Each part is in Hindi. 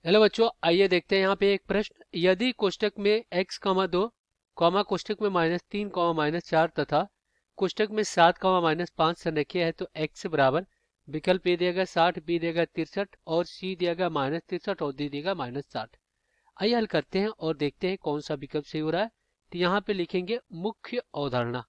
हेलो बच्चों, आइए देखते हैं यहाँ पे एक प्रश्न। यदि कोष्टक में x कॉमा 2 कॉमा कोष्टक में -3 कॉमा -4 तथा कोष्टक में 7 कॉमा -5 संरेखीय है तो x बराबर विकल्प ए दिया गया 60, बी दिया गया 63 और सी दिया गया -63 और डी दिया गया -60। आइए हल करते हैं और देखते हैं कौन सा विकल्प सही हो रहा है। तो यहाँ पे लिखेंगे मुख्य अवधारणा।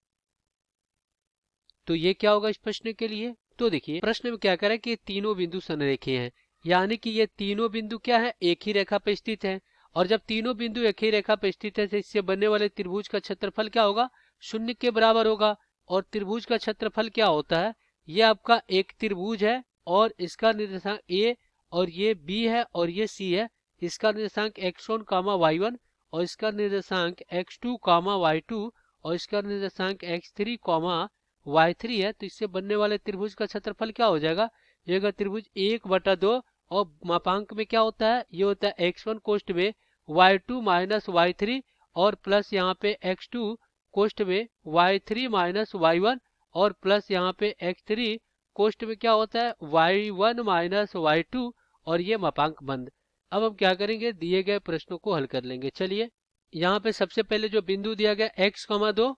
तो ये क्या होगा इस प्रश्न के लिए? तो देखिए प्रश्न में क्या कह रहा है कि तीनों बिंदु संरेखीय हैं, यानी कि ये तीनों बिंदु क्या है, एक ही रेखा पर स्थित है। और जब तीनों बिंदु एक ही रेखा पर स्थित है तो इससे बनने वाले त्रिभुज का क्षेत्रफल क्या होगा, शून्य के बराबर होगा। और त्रिभुज का क्षेत्रफल क्या होता है, ये आपका एक त्रिभुज है और इसका निर्देशांक ए और ये बी है और ये सी है। इसका निर्देशांक x1 कामा y1 और इसका निर्देशांक x2 कामा y2 और इसका निर्देशांक x3 कामा y3 है। तो इससे बनने वाले त्रिभुज का क्षेत्रफल क्या हो जाएगा, ये होगा त्रिभुज 1/2 और मापांक में क्या होता है, ये होता है x1 कोष्ठ में y2 माइनस y3 और प्लस यहाँ पे x2 कोष्ठ में y3 माइनस y1 और प्लस यहाँ पे x3 कोष्ठ में क्या होता है y1 माइनस y2 और ये मापांक बंद। अब हम क्या करेंगे, दिए गए प्रश्नों को हल कर लेंगे। चलिए यहाँ पे सबसे पहले जो बिंदु दिया गया x,2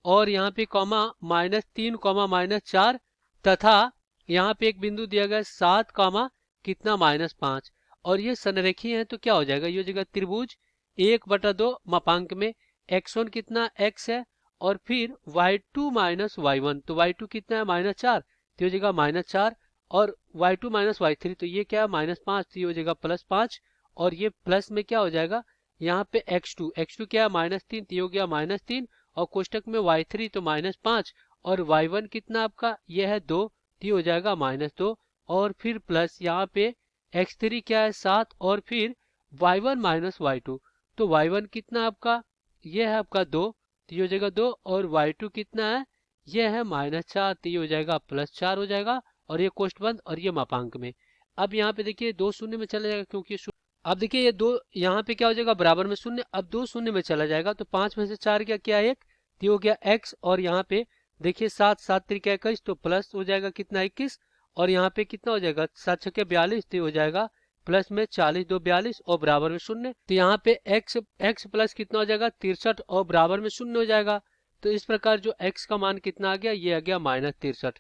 और यहाँ पे कॉमा -3 कॉमा -4 तथा यहाँ पे एक बिंदु दिया गया 7 कॉमा कितना -5 और ये संरेखीय है तो क्या हो जाएगा, ये हो जाएगा त्रिभुज 1/2 मापांक में x1 कितना x है और फिर y2 माइनस y1 तो y2 कितना है -4 तो हो जाएगा -4 और y2 माइनस y3 तो ये क्या है -5 तो ये हो जाएगा +5 और ये प्लस में क्या हो जाएगा यहाँ पे x2 क्या है -3 तो ये हो गया -3 और कोष्टक में y3 तो -5 और y1 कितना आपका ये है 2 तो ये हो जाएगा -2 और फिर प्लस यहाँ पे x3 क्या है 7 और फिर y1 माइनस y2 तो y1 कितना आपका ये है आपका 2 तो ये हो जाएगा 2 और y2 कितना है ये है -4 तो ये हो जाएगा +4 हो जाएगा और ये कोष्ठ बंद और ये मापांक में। अब यहाँ पे देखिए 2 शून्य में चला जाएगा क्योंकि अब देखिए ये 2 यहाँ पे क्या हो जाएगा बराबर में शून्य, अब 2 शून्य में चला जाएगा तो 5 में से 4 क्या 1 तो हो गया x और यहाँ पे देखिए 7 7 त्रिक 21 तो प्लस हो जाएगा कितना 21 और यहाँ पे कितना हो जाएगा 7 छक्के 42 तो हो जाएगा प्लस में 40 2 42 और बराबर में शून्य। तो यहाँ पे x प्लस कितना हो जाएगा 63 और बराबर में शून्य हो जाएगा। तो इस प्रकार जो x का मान कितना आ गया, ये आ गया -63।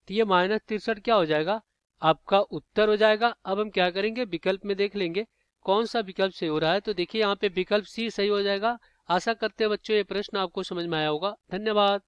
तो ये -63 क्या हो जाएगा आपका उत्तर हो जाएगा। अब हम क्या करेंगे, विकल्प में देख लेंगे कौन सा विकल्प सही हो रहा है। तो देखिए यहाँ पे विकल्प सी सही हो जाएगा। आशा करते हैं बच्चों ये प्रश्न आपको समझ में आया होगा। धन्यवाद।